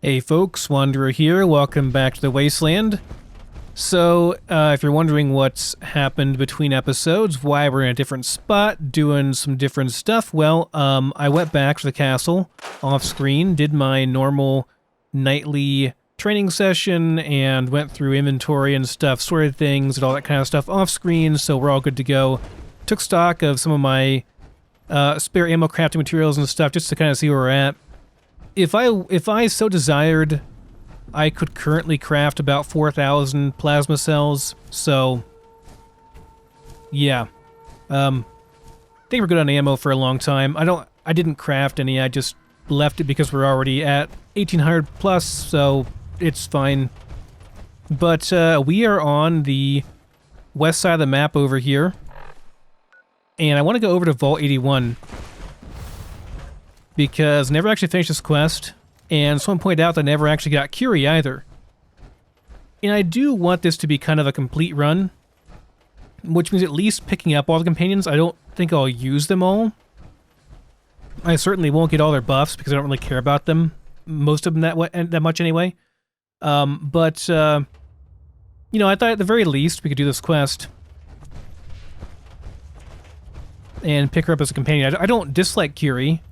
Hey folks, Wanderer here, welcome back to the Wasteland. So, if you're wondering what's happened between episodes, why we're in a different spot, doing some different stuff, well, I went back to the castle, off-screen, did my normal nightly training session, and went through inventory and stuff, sorted things, and all that kind of stuff off-screen, so we're all good to go. Took stock of some of my spare ammo crafting materials and stuff, just to kind of see where we're at. If I so desired, I could currently craft about 4,000 plasma cells, so yeah. I think we're good on ammo for a long time. I didn't craft any, I just left it because we're already at 1,800 plus, so it's fine. But we are on the west side of the map over here, and I want to go over to Vault 81. Because I never actually finished this quest, and someone pointed out that I never actually got Curie either. And I do want this to be kind of a complete run, which means at least picking up all the companions. I don't think I'll use them all. I certainly won't get all their buffs because I don't really care about them, most of them that much anyway. You know, I thought at the very least we could do this quest and pick her up as a companion. I don't dislike Curie.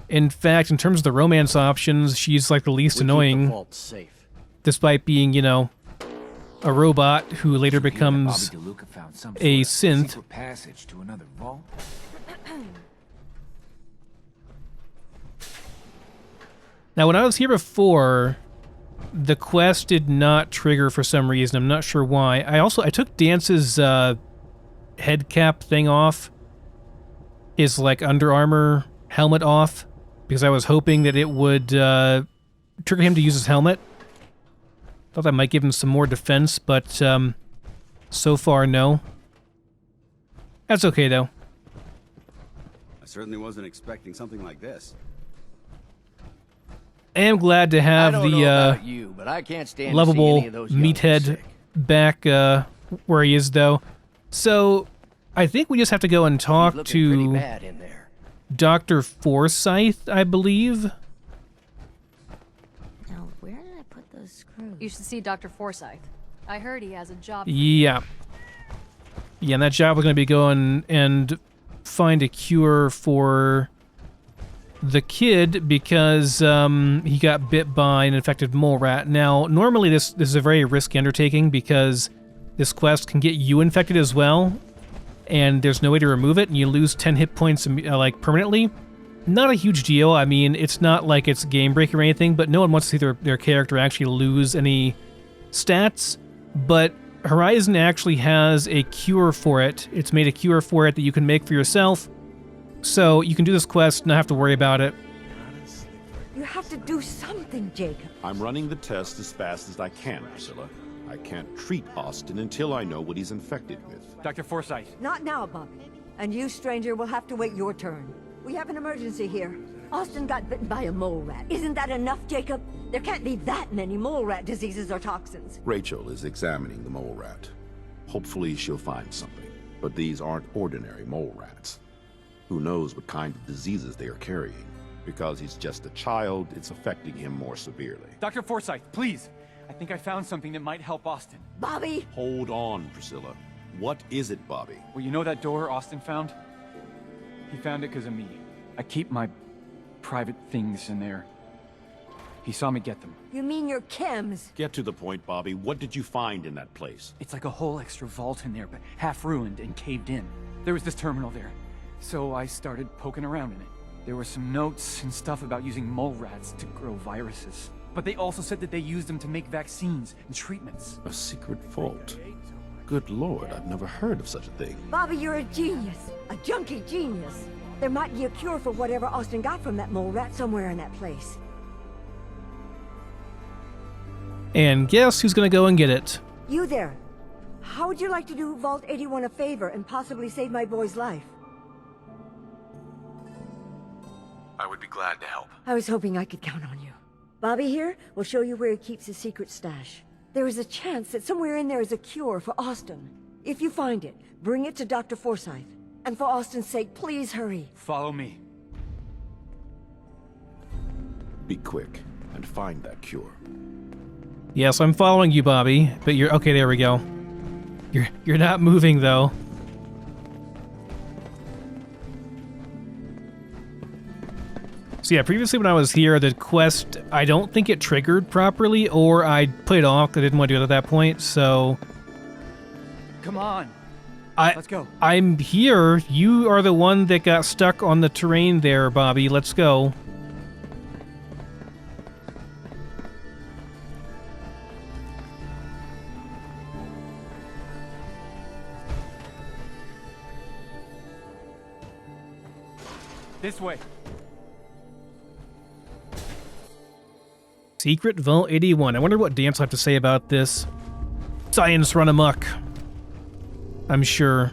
In fact, in terms of the romance options, she's like the least annoying, despite being, you know, a robot who later becomes a synth. Now, when I was here before, the quest did not trigger for some reason. I'm not sure why. I took Dance's head cap thing off, his like Under Armour helmet off, because I was hoping that it would trigger him to use his helmet. Thought that might give him some more defense, but so far, no. That's okay, though. I certainly wasn't expecting something like this. I am glad to have the lovable meathead back where he is, though. So, I think we just have to go and talk to Dr. Forsyth, I believe. Now, where did I put those screws? You should see Dr. Forsyth. I heard he has a job. Yeah. Yeah, and that job was going to be going and find a cure for the kid because he got bit by an infected mole rat. Now, normally this is a very risky undertaking because this quest can get you infected as well, and there's no way to remove it, and you lose 10 hit points like permanently. Not a huge deal. I mean, it's not like it's game breaking or anything, but no one wants to see their character actually lose any stats. But Horizon actually has a cure for it. It's made a cure for it that you can make for yourself, so you can do this quest and not have to worry about it. You have to do something, Jacob. I'm running the test as fast as I can, Priscilla. I can't treat Austin until I know what he's infected with. Dr. Forsyth. Not now, Bobby. And you, stranger, will have to wait your turn. We have an emergency here. Austin got bitten by a mole rat. Isn't that enough, Jacob? There can't be that many mole rat diseases or toxins. Rachel is examining the mole rat. Hopefully she'll find something. But these aren't ordinary mole rats. Who knows what kind of diseases they are carrying? Because he's just a child, it's affecting him more severely. Dr. Forsyth, please. I think I found something that might help Austin. Bobby! Hold on, Priscilla. What is it, Bobby? Well, you know that door Austin found? He found it because of me. I keep my private things in there. He saw me get them. You mean your chems? Get to the point, Bobby. What did you find in that place? It's like a whole extra vault in there, but half ruined and caved in. There was this terminal there, so I started poking around in it. There were some notes and stuff about using mole rats to grow viruses. But they also said that they used them to make vaccines and treatments. A secret vault? Good Lord, I've never heard of such a thing. Bobby, you're a genius. A junkie genius. There might be a cure for whatever Austin got from that mole rat somewhere in that place. And guess who's gonna go and get it? You there. How would you like to do Vault 81 a favor and possibly save my boy's life? I would be glad to help. I was hoping I could count on you. Bobby here will show you where he keeps his secret stash. There is a chance that somewhere in there is a cure for Austin. If you find it, bring it to Dr. Forsyth. And for Austin's sake, please hurry. Follow me. Be quick and find that cure. Yes, I'm following you, Bobby, but you're... Okay, there we go. You're not moving, though. So yeah, previously when I was here, the quest, I don't think it triggered properly, or I put it off because I didn't want to do it at that point, so... Come on. Let's go. I'm here. You are the one that got stuck on the terrain there, Bobby. Let's go. This way. Secret Vault 81. I wonder what Dance will have to say about this. Science run amok. I'm sure.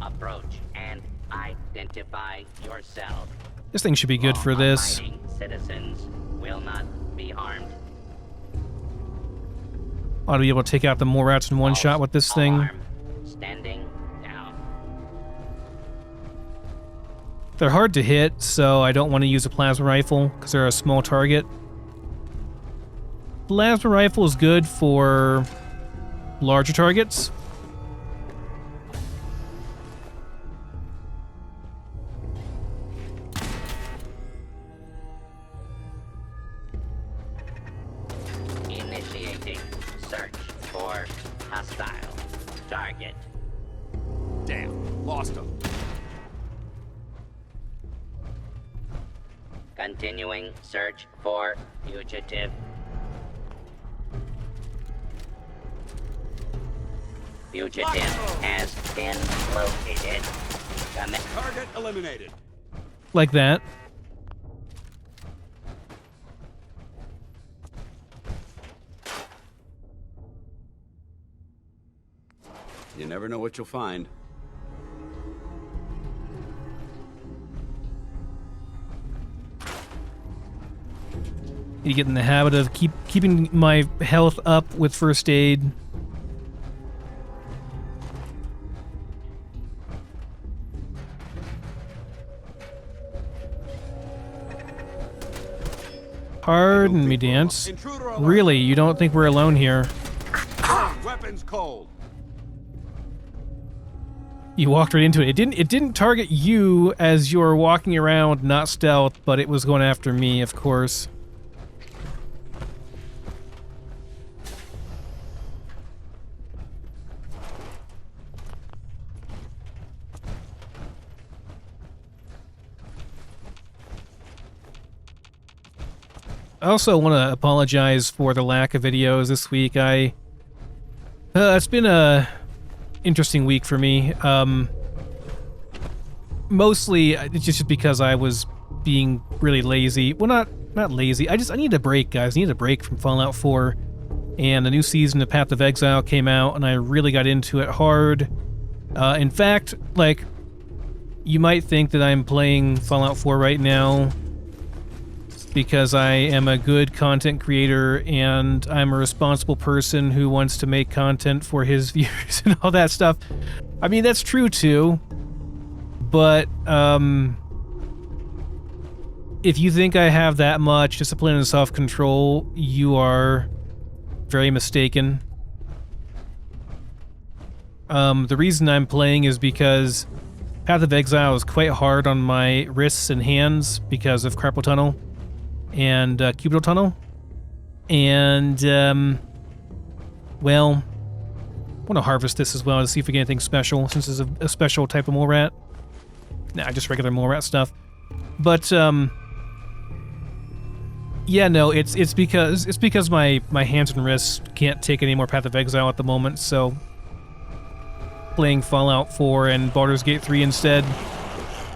Approach and identify yourself. This thing should be good for this. Abiding citizens will not be harmed. Ought to be able to take out the mole rats in one shot with this thing. Alarm. Standing down. They're hard to hit, so I don't want to use a plasma rifle because they're a small target. Plasma rifle is good for larger targets. Initiating search for hostile target. Damn, lost him. Continuing search for fugitive. Fugitive has been located. Target eliminated. Like that. You never know what you'll find. Need to get in the habit of keeping my health up with first aid. Pardon me, Dance. Really, you don't think we're alone here? Weapons cold. You walked right into it. It didn't target you as you were walking around, not stealth, but it was going after me, of course. I also want to apologize for the lack of videos this week. It's been a interesting week for me. Mostly it's just because I was being really lazy. Well, not lazy. I need a break, guys. I need a break from Fallout 4. And the new season of Path of Exile came out, and I really got into it hard. In fact, like, you might think that I'm playing Fallout 4 right now because I am a good content creator and I'm a responsible person who wants to make content for his viewers and all that stuff. I mean, that's true too, but if you think I have that much discipline and self-control, you are very mistaken. The reason I'm playing is because Path of Exile is quite hard on my wrists and hands because of carpal tunnel and cubital tunnel, and well, I want to harvest this as well to see if we get anything special, since it's a special type of mole rat. Nah, just regular mole rat stuff. But yeah, no, it's because my hands and wrists can't take any more Path of Exile at the moment, so playing Fallout 4 and Baldur's Gate 3 instead,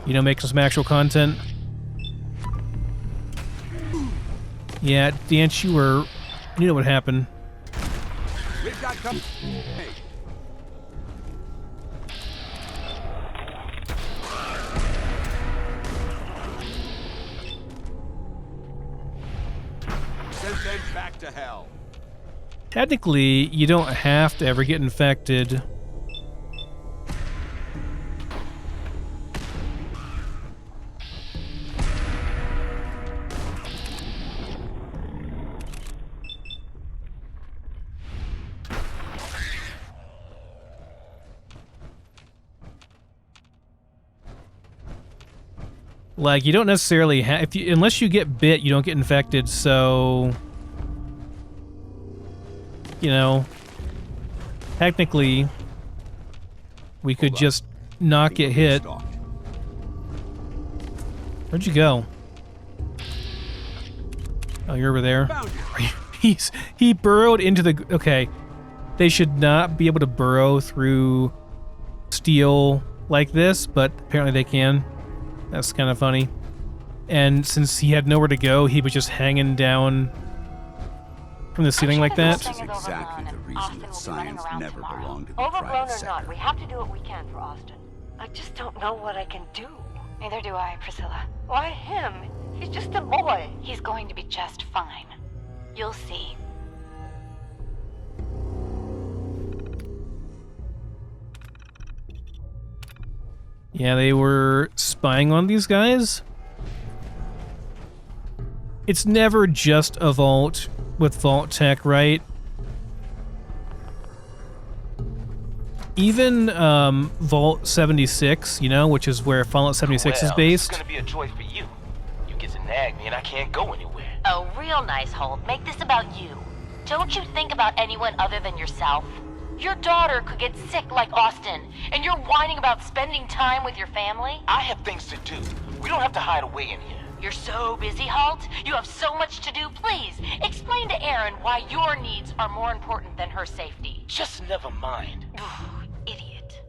you know, making some actual content. Yeah, Dance, you know what happened. We've got company. Send them back to hell. Technically, you don't have to ever get infected. Like, you don't necessarily have... unless you get bit, you don't get infected, so... You know... Technically... We could just not get hit. Where'd you go? Oh, you're over there. He burrowed into the... Okay. They should not be able to burrow through steel like this, but apparently they can. That's kind of funny. And since he had nowhere to go, he was just hanging down from the ceiling like that. This is exactly the reason that science never belonged to the Overgrown private or not, sector. we have to do what we can for Austin. I just don't know what I can do. Neither do I, Priscilla. Why him? He's just a boy. He's going to be just fine. You'll see. Yeah, they were spying on these guys. It's never just a vault with vault tech, right? Even Vault 76, you know, which is where Fallout 76 is based. It's gonna be a joy for you. You get to nag me and I can't go anywhere. Oh, real nice, Holt. Make this about you. Don't you think about anyone other than yourself? Your daughter could get sick like Austin, and you're whining about spending time with your family? I have things to do. We don't have to hide away in here. You're so busy, Holt. You have so much to do. Please, explain to Erin why your needs are more important than her safety. Just never mind. Idiot.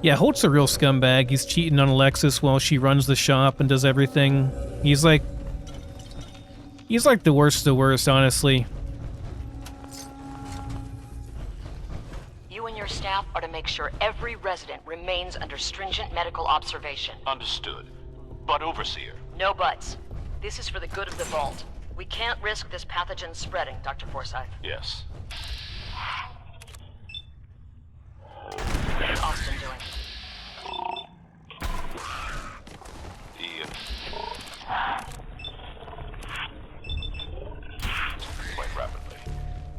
Yeah, Holt's a real scumbag. He's cheating on Alexis while she runs the shop and does everything. He's like the worst of the worst, honestly. You and your staff are to make sure every resident remains under stringent medical observation. Understood. But Overseer. No buts. This is for the good of the vault. We can't risk this pathogen spreading, Dr. Forsyth. Yes. What's Austin doing? Quite rapidly.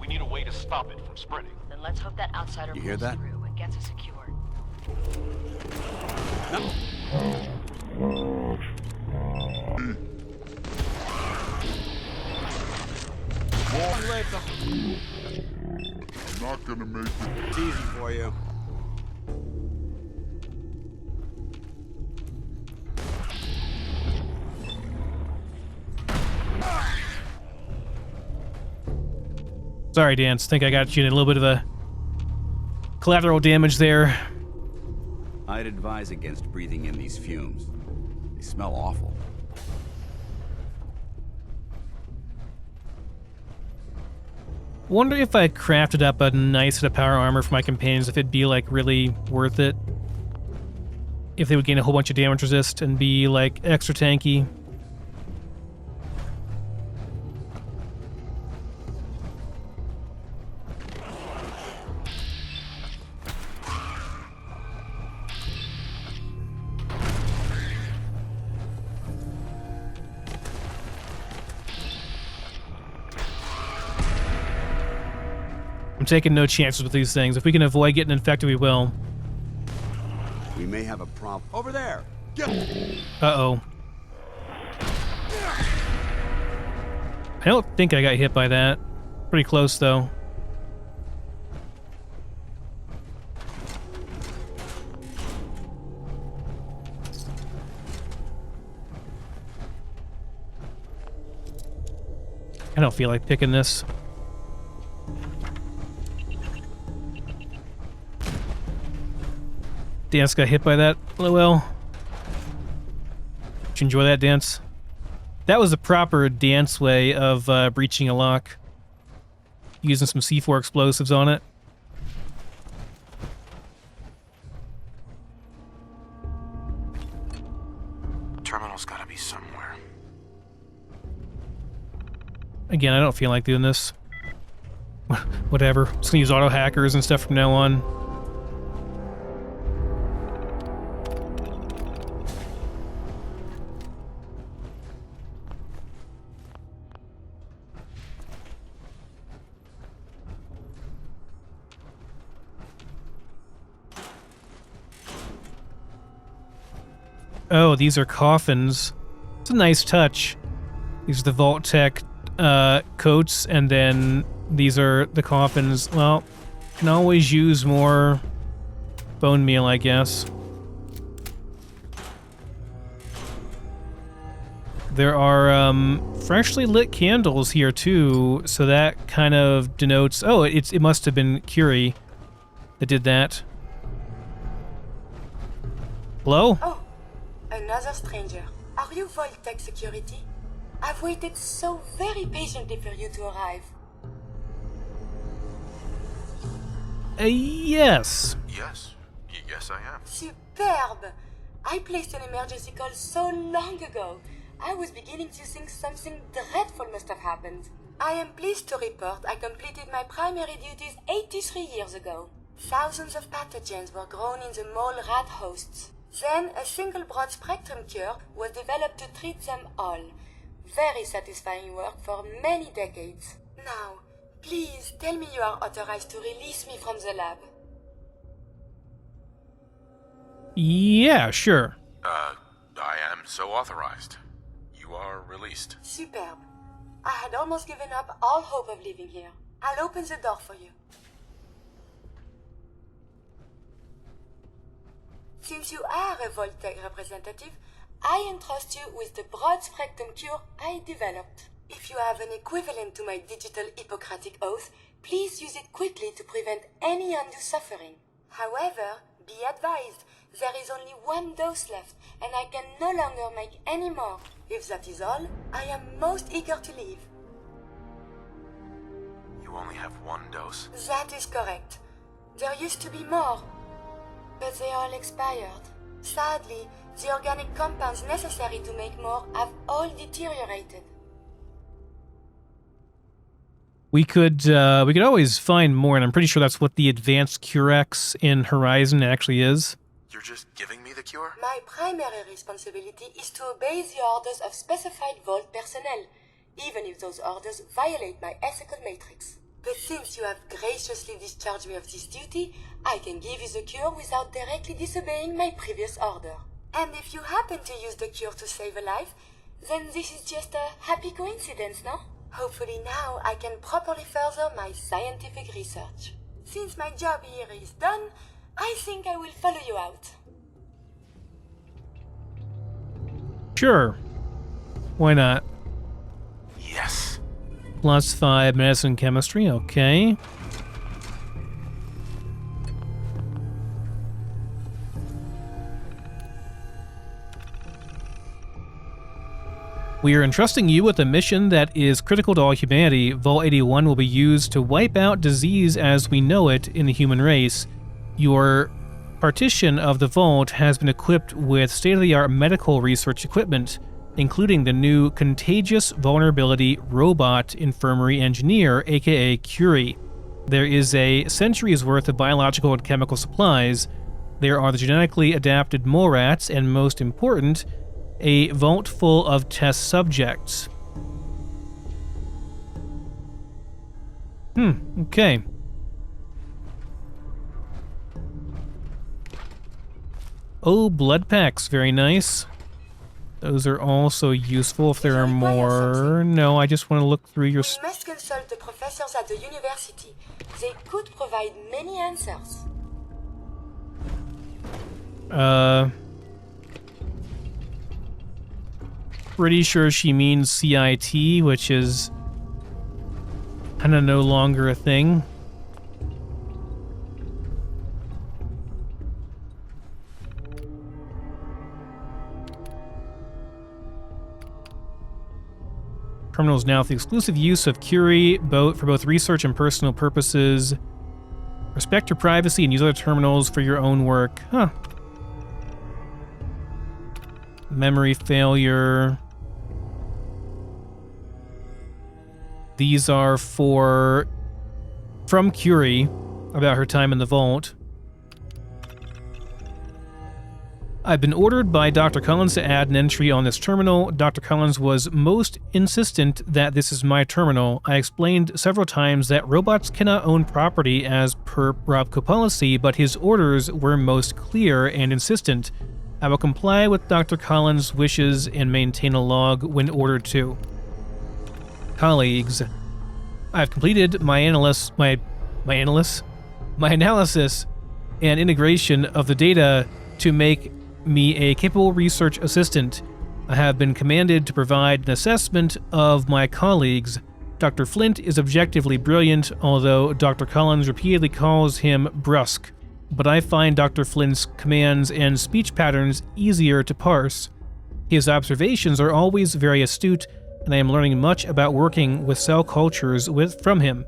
We need a way to stop it from spreading. Then let's hope that outsider You hear pulls that? through and gets us secure. I'm not gonna make it. It's easy for you. Sorry, Dance. Think I got you in a little bit of a collateral damage there. I'd advise against breathing in these fumes. They smell awful. Wonder if I crafted up a nice set of power armor for my companions, if it'd be like really worth it. If they would gain a whole bunch of damage resist and be like extra tanky. I'm taking no chances with these things. If we can avoid getting infected, we will. We may have a problem. Over there! Get Uh-oh. I don't think I got hit by that. Pretty close, though. I don't feel like picking this. Dance got hit by that. LOL. Did you enjoy that, Dance? That was the proper Dance way of breaching a lock. Using some C4 explosives on it. Terminal's gotta be somewhere. Again, I don't feel like doing this. Whatever. Just gonna use auto hackers and stuff from now on. Oh, these are coffins. It's a nice touch. These are the Vault Tech coats, and then these are the coffins. Well, can always use more bone meal, I guess. There are freshly lit candles here too, so that kind of denotes. Oh, it must have been Curie that did that. Hello? Oh, another stranger. Are you Vault Tech Security? I've waited so very patiently for you to arrive. Yes. Yes, I am. Superb! I placed an emergency call so long ago. I was beginning to think something dreadful must have happened. I am pleased to report I completed my primary duties 83 years ago. Thousands of pathogens were grown in the mole rat hosts. Then a single broad-spectrum cure was developed to treat them all. Very satisfying work for many decades. Now, please tell me you are authorized to release me from the lab. Yeah, sure. I am so authorized. You are released. Superb. I had almost given up all hope of leaving here. I'll open the door for you. Since you are a Vault Tech representative, I entrust you with the broad-spectrum cure I developed. If you have an equivalent to my digital Hippocratic oath, please use it quickly to prevent any undue suffering. However, be advised, there is only one dose left, and I can no longer make any more. If that is all, I am most eager to leave. You only have one dose? That is correct. There used to be more, but they all expired. Sadly, the organic compounds necessary to make more have all deteriorated. We could always find more, and I'm pretty sure that's what the advanced Curex in Horizon actually is. You're just giving me the cure? My primary responsibility is to obey the orders of specified Vault personnel, even if those orders violate my ethical matrix. But since you have graciously discharged me of this duty, I can give you the cure without directly disobeying my previous order. And if you happen to use the cure to save a life, then this is just a happy coincidence, no? Hopefully now I can properly further my scientific research. Since my job here is done, I think I will follow you out. Sure. Why not? Yes. +5 medicine chemistry, okay. We are entrusting you with a mission that is critical to all humanity. Vault 81 will be used to wipe out disease as we know it in the human race. Your partition of the vault has been equipped with state-of-the-art medical research equipment, including the new Contagious Vulnerability Robot Infirmary Engineer, aka Curie. There is a century's worth of biological and chemical supplies. There are the genetically adapted mole rats, and most important, a vault full of test subjects. Okay. Oh, blood packs, very nice. Those are also useful if there are more. No, I just want to look through your... We must consult the professors at the university. They could provide many answers. Pretty sure she means CIT, which is kind of no longer a thing. Terminal is now the exclusive use of Curie for both research and personal purposes. Respect your privacy and use other terminals for your own work. Huh. Memory failure. These are from Curie, about her time in the vault. I've been ordered by Dr. Collins to add an entry on this terminal. Dr. Collins was most insistent that this is my terminal. I explained several times that robots cannot own property as per Robco policy, but his orders were most clear and insistent. I will comply with Dr. Collins' wishes and maintain a log when ordered to. Colleagues, I have completed my analysis and integration of the data to make me a capable research assistant. I have been commanded to provide an assessment of my colleagues. Dr. Flint is objectively brilliant, although Dr. Collins repeatedly calls him brusque. But I find Dr. Flint's commands and speech patterns easier to parse. His observations are always very astute, and I am learning much about working with cell cultures from him.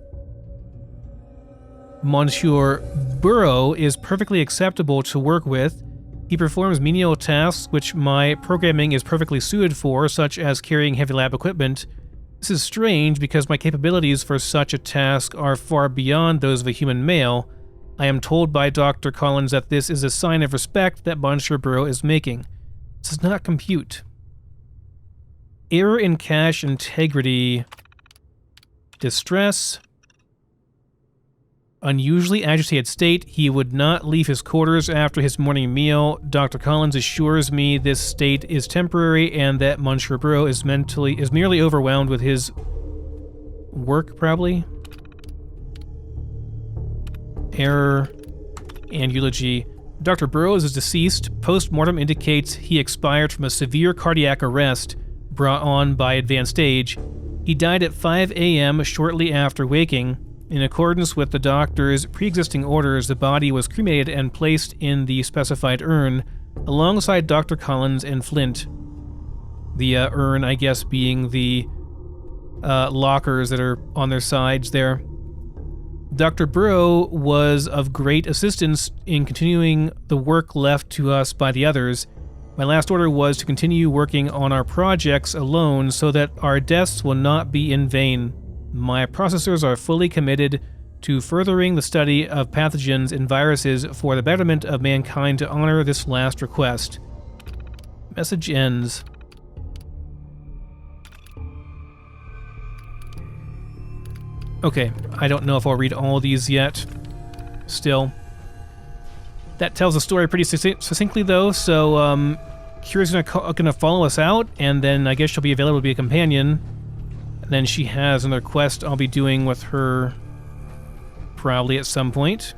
Monsieur Burrow is perfectly acceptable to work with. He performs menial tasks which my programming is perfectly suited for, such as carrying heavy lab equipment. This is strange because my capabilities for such a task are far beyond those of a human male. I am told by Dr. Collins that this is a sign of respect that Monsieur Burrow is making. This does not compute. Error in cache integrity. Distress. Unusually agitated state. He would not leave his quarters after his morning meal. Dr. Collins assures me this state is temporary and that Monsieur Burrow is merely overwhelmed with his work, probably. Error and eulogy. Dr. Burrows is deceased. Post-mortem indicates he expired from a severe cardiac arrest brought on by advanced age. He died at 5 a.m. shortly after waking. In accordance with the doctor's pre-existing orders, the body was cremated and placed in the specified urn alongside Dr. Collins and Flint. The urn, I guess, being the lockers that are on their sides there. Dr. Burrow was of great assistance in continuing the work left to us by the others. My last order was to continue working on our projects alone so that our deaths will not be in vain. My processors are fully committed to furthering the study of pathogens and viruses for the betterment of mankind to honor this last request. Message ends. Okay, I don't know if I'll read all of these yet. Still. That tells the story pretty succinctly, though, so Curie's gonna follow us out, and then I guess she'll be available to be a companion. And then she has another quest I'll be doing with her probably at some point.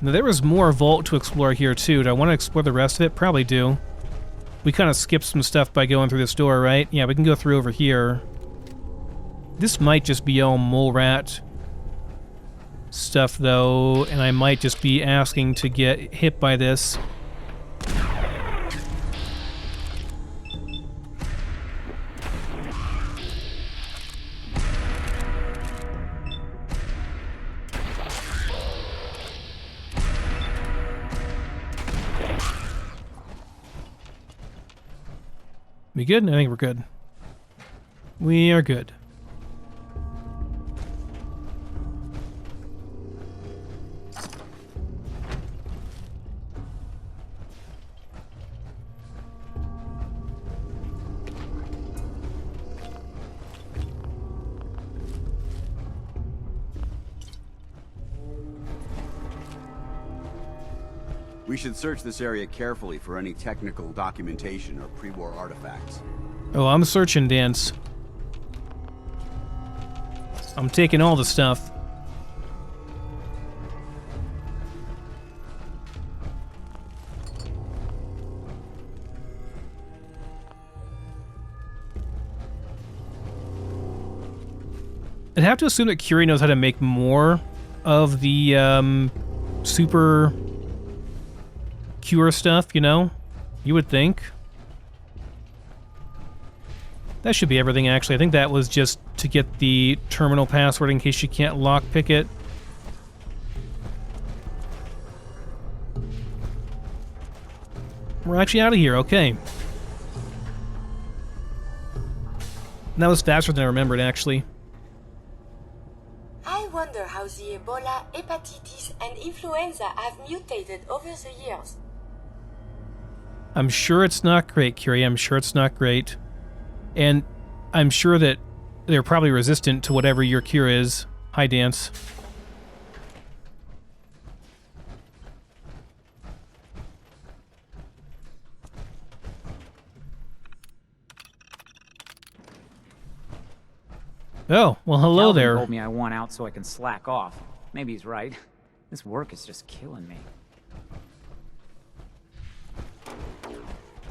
Now, there was more vault to explore here, too. Do I want to explore the rest of it? Probably do. We kind of skipped some stuff by going through this door, right? Yeah, we can go through over here. This might just be all mole rat stuff, though, and I might just be asking to get hit by this. We good? I think we're good. We are good. We should search this area carefully for any technical documentation or pre-war artifacts. Oh, I'm searching, Dance. I'm taking all the stuff. I'd have to assume that Curie knows how to make more of the super cure stuff, you know? You would think. That should be everything, actually. I think that was just to get the terminal password in case you can't lockpick it. We're actually out of here, okay. That was faster than I remembered, actually. I wonder how the Ebola, hepatitis, and influenza have mutated over the years. I'm sure it's not great, Curie. I'm sure it's not great. And I'm sure that they're probably resistant to whatever your cure is. Hi, Dance. Oh, well, hello Calvin there. told me I want out so I can slack off. Maybe he's right. This work is just killing me.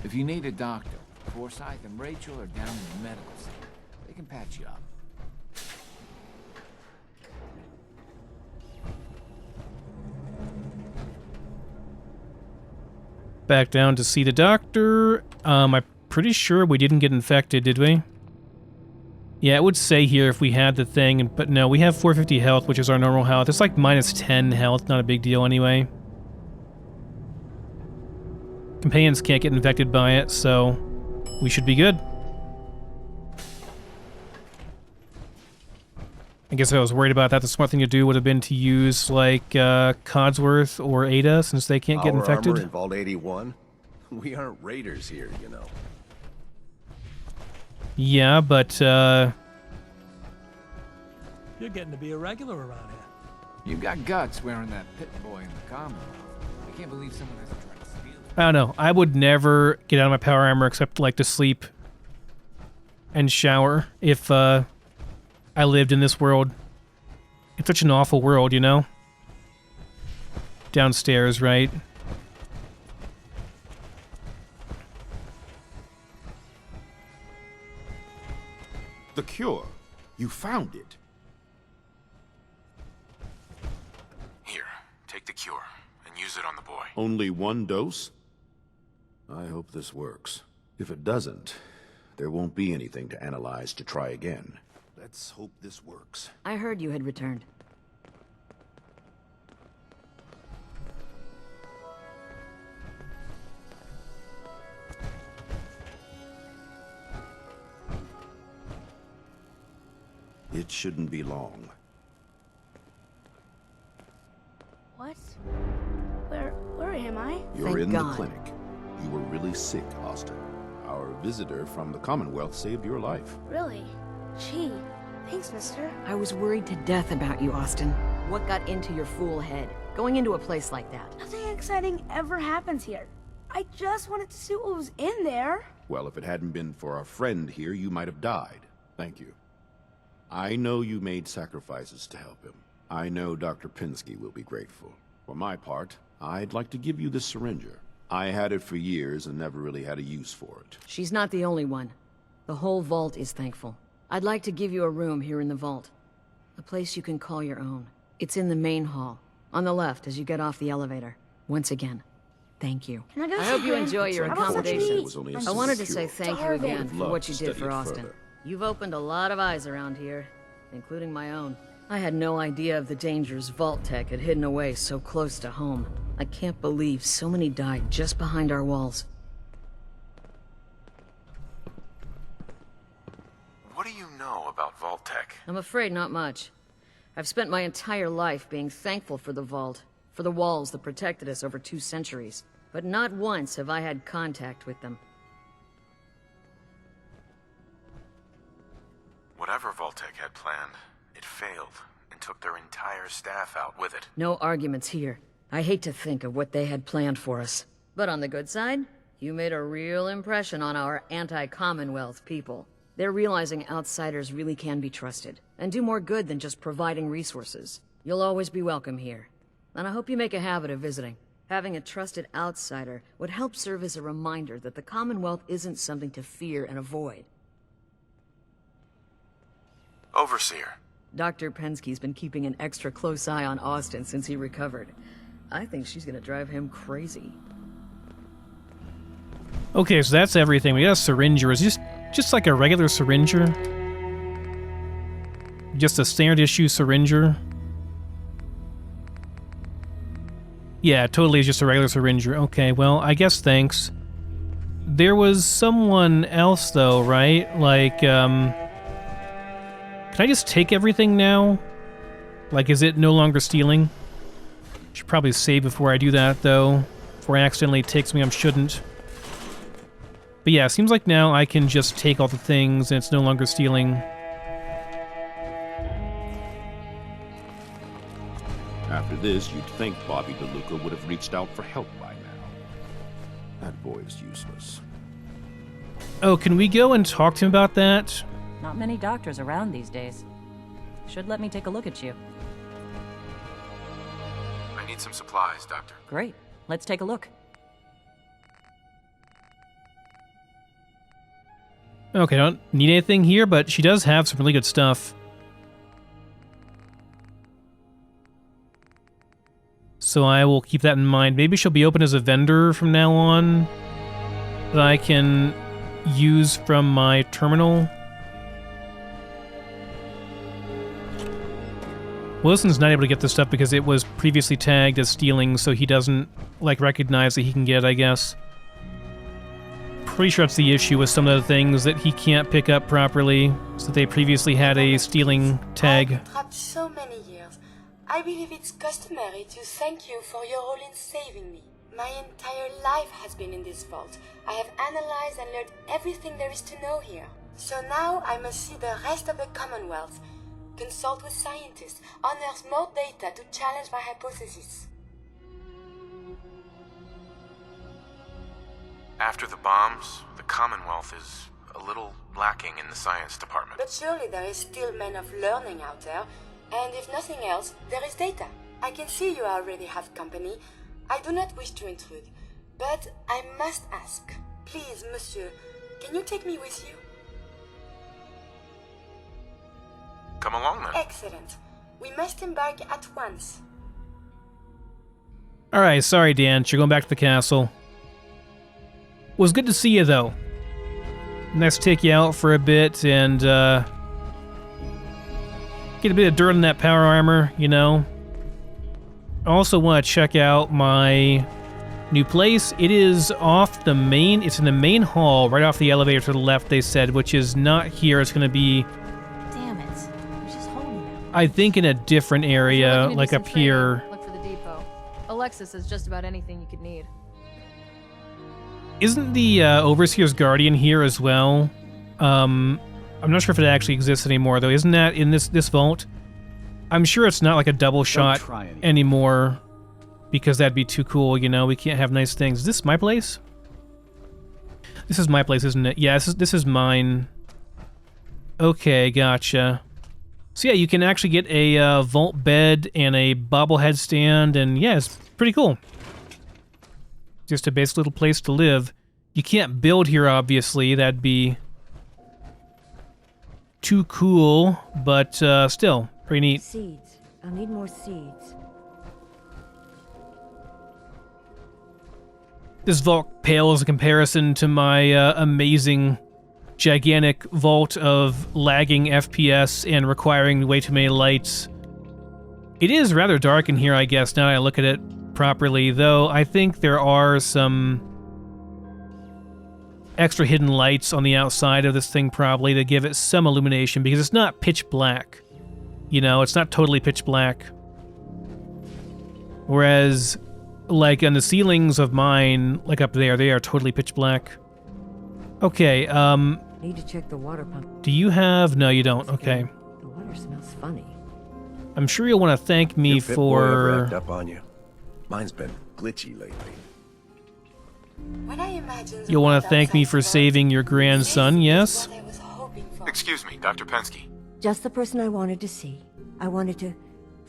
If you need a doctor, Forsyth and Rachel are down in the medical center. They can patch you up. Back down to see the doctor. I'm pretty sure we didn't get infected, did we? Yeah, it would say here if we had the thing, but no, we have 450 health, which is our normal health. It's like minus 10 health, not a big deal anyway. Companions can't get infected by it, so we should be good. I guess I was worried about that. The smart thing to do would have been to use, like, Codsworth or Ada, since they can't get infected. Armor in Vault 81? We aren't raiders here, you know. Yeah, but, You're getting to be a regular around here. You've got guts wearing that pit boy in the Commonwealth. I can't believe someone hasn't tried to steal it. I don't know. I would never get out of my power armor except, like, to sleep and shower if, I lived in this world. It's such an awful world, you know? Downstairs, right? The cure. You found it. Here, take the cure and use it on the boy. Only one dose? I hope this works. If it doesn't, there won't be anything to analyze to try again. Let's hope this works. I heard you had returned. It shouldn't be long. What? Where am I? You're in the clinic. You were really sick, Austin. Our visitor from the Commonwealth saved your life. Really? Gee, thanks, mister. I was worried to death about you, Austin. What got into your fool head? Going into a place like that? Nothing exciting ever happens here. I just wanted to see what was in there. Well, if it hadn't been for our friend here, you might have died. Thank you. I know you made sacrifices to help him. I know Dr. Pinsky will be grateful. For my part, I'd like to give you this syringer. I had it for years and never really had a use for it. She's not the only one. The whole vault is thankful. I'd like to give you a room here in the vault. A place you can call your own. It's in the main hall, on the left as you get off the elevator. Once again, thank you. Can I go I see hope you Grim? enjoy your I want something to accommodations. eat. I wanted to say thank you starving. again for Love what you to did study for it Austin. further. You've opened a lot of eyes around here, including my own. I had no idea of the dangers Vault Tech had hidden away so close to home. I can't believe so many died just behind our walls. What do you know about Vault Tech? I'm afraid not much. I've spent my entire life being thankful for the Vault, for the walls that protected us over 2 centuries. But not once have I had contact with them. Whatever Vault Tech had planned, it failed and took their entire staff out with it. No arguments here. I hate to think of what they had planned for us. But on the good side, you made a real impression on our anti-Commonwealth people. They're realizing outsiders really can be trusted, and do more good than just providing resources. You'll always be welcome here. And I hope you make a habit of visiting. Having a trusted outsider would help serve as a reminder that the Commonwealth isn't something to fear and avoid. Overseer. Dr. Penske's been keeping an extra close eye on Austin since he recovered. I think she's gonna drive him crazy. Okay, so that's everything. We got a syringer. Is just like a regular syringer? Just a standard issue syringer? Yeah, totally just a regular syringer. Okay, well, I guess thanks. There was someone else though, right? Like, can I just take everything now? Like, is it no longer stealing? Should probably save before I do that, though. Before it accidentally takes me, I shouldn't. But yeah, it seems like now I can just take all the things and it's no longer stealing. After this, you'd think Bobby DeLuca would have reached out for help by now. That boy is useless. Oh, can we go and talk to him about that? Not many doctors around these days. Should let me take a look at you. I need some supplies, Doctor. Great. Let's take a look. Okay, I don't need anything here, but she does have some really good stuff. So I will keep that in mind. Maybe she'll be open as a vendor from now on that I can use from my terminal. Wilson's not able to get this stuff because it was previously tagged as stealing, so he doesn't, like, recognize that he can get it, I guess. Pretty sure that's the issue with some of the things that he can't pick up properly, so they previously had a stealing tag. I've been trapped so many years. I believe it's customary to thank you for your role in saving me. My entire life has been in this vault. I have analyzed and learned everything there is to know here. So now I must see the rest of the Commonwealth, consult with scientists, unearth more data to challenge my hypothesis. After the bombs, the Commonwealth is a little lacking in the science department. But surely there is still men of learning out there, and if nothing else, there is data. I can see you already have company. I do not wish to intrude, but I must ask. Please, monsieur, can you take me with you? Come along then. Excellent. We must embark at once. Alright, sorry Dan, you're going back to the castle. Was good to see you though. Let's take you out for a bit and get a bit of dirt on that power armor, you know. I also want to check out my new place. It is off the main, it's in the main hall, right off the elevator to the left, they said, which is not here. It's going to be, Damn it. You're just holding them. I think, in a different area, like up here. Look for the depot. Alexis has just about anything you could need. Isn't the Overseer's Guardian here as well? I'm not sure if it actually exists anymore, though. Isn't that in this vault? I'm sure it's not like a double shot anymore, because that'd be too cool, you know? We can't have nice things. Is this my place? This is my place, isn't it? Yeah, this is mine. Okay, gotcha. So yeah, you can actually get a vault bed and a bobblehead stand, and yeah, it's pretty cool. Just a basic little place to live. You can't build here, obviously. That'd be too cool, but still, pretty neat. Seeds. I'll need more seeds. This vault pales in comparison to my amazing, gigantic vault of lagging FPS and requiring way too many lights. It is rather dark in here, I guess, now that I look at it properly, though I think there are some extra hidden lights on the outside of this thing probably to give it some illumination, because it's not pitch black. You know, it's not totally pitch black. Whereas, like on the ceilings of mine, like up there, they are totally pitch black. Okay, Need to check the water pump. do you have... No, you don't. Okay. The water smells funny. I'm sure you'll want to thank me Your Pip-Boy ever act for... up on you? Mine's been glitchy lately. When I imagine the You'll want to world thank me outside for the saving your grandson, yes? what I was hoping for. Excuse me, Dr. Pensky. Just the person I wanted to see. I wanted to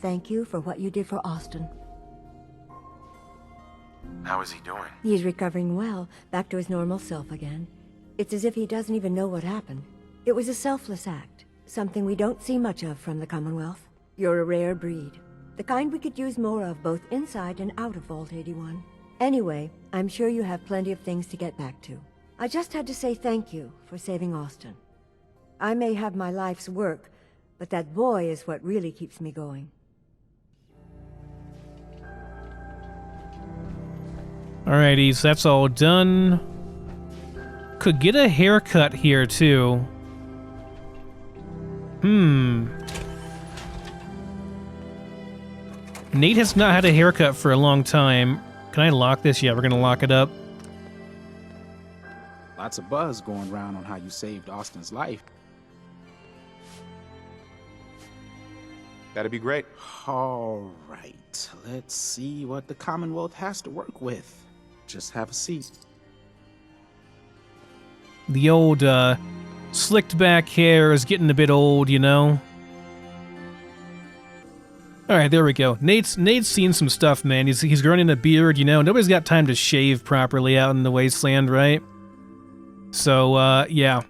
thank you for what you did for Austin. How is he doing? He's recovering well, back to his normal self again. It's as if he doesn't even know what happened. It was a selfless act, something we don't see much of from the Commonwealth. You're a rare breed. The kind we could use more of both inside and out of Vault 81. Anyway, I'm sure you have plenty of things to get back to. I just had to say thank you for saving Austin. I may have my life's work, but that boy is what really keeps me going. Alrighty, so that's all done. Could get a haircut here, too. Nate has not had a haircut for a long time. Can I lock this? Yeah, we're gonna lock it up. Lots of buzz going around on how you saved Austin's life. That'd be great. All right, let's see what the Commonwealth has to work with. Just have a seat. The old Slicked back hair is getting a bit old, you know? Alright, there we go. Nate's seen some stuff, man. He's growing in a beard, you know? Nobody's got time to shave properly out in the wasteland, right? So, yeah.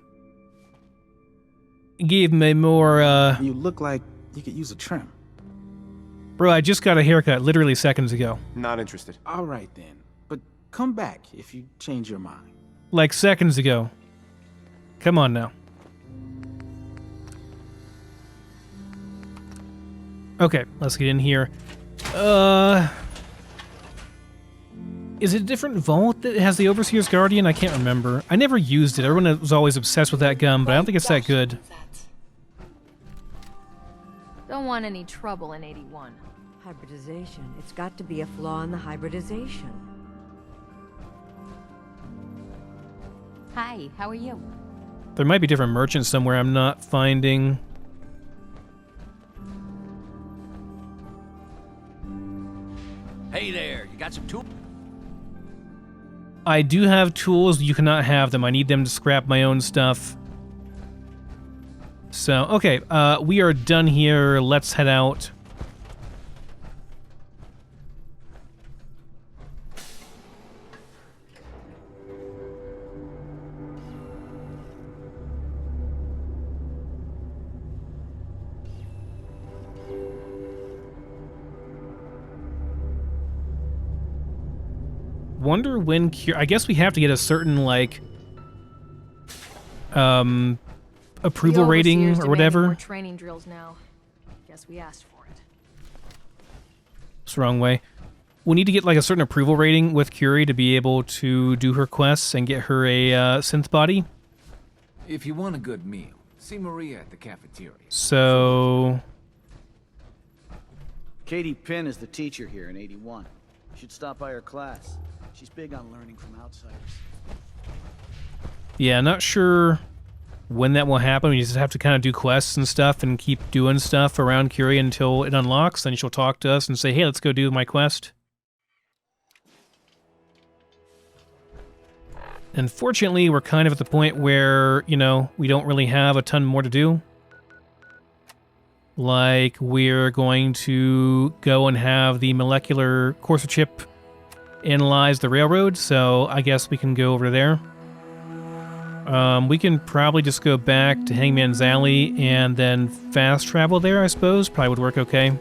Gave him a more, You look like you could use a trim. Bro, I just got a haircut literally seconds ago. Not interested. All right, then. But come back if you change your mind. Like seconds ago. Come on now. Okay, let's get in here. Is it a different vault that has the Overseer's Guardian? I can't remember. I never used it. Everyone was always obsessed with that gun, but I don't think it's that good. Don't want any trouble in 81. Hybridization. It's got to be a flaw in the hybridization. Hi, how are you? There might be different merchants somewhere I'm not finding. Hey there, you got some tools? I do have tools. You cannot have them. I need them to scrap my own stuff. So, okay, we are done here. Let's head out. Wonder when I guess we have to get a certain, like, approval rating or whatever. More training drills now. Guess we asked for it. It's the wrong way. We need to get, like, a certain approval rating with Curie to be able to do her quests and get her a synth body. If you want a good meal, see Maria at the cafeteria. So... Katie Pinn is the teacher here in 81. You should stop by her class. She's big on learning from outsiders. Yeah, not sure when that will happen. We just have to kind of do quests and stuff and keep doing stuff around Curie until it unlocks. Then she'll talk to us and say, hey, let's go do my quest. Unfortunately, we're kind of at the point where, you know, we don't really have a ton more to do. Like, we're going to go and have the molecular courser chip analyze the railroad, so I guess we can go over there. We can probably just go back to Hangman's Alley and then fast travel there, I suppose. Probably would work okay.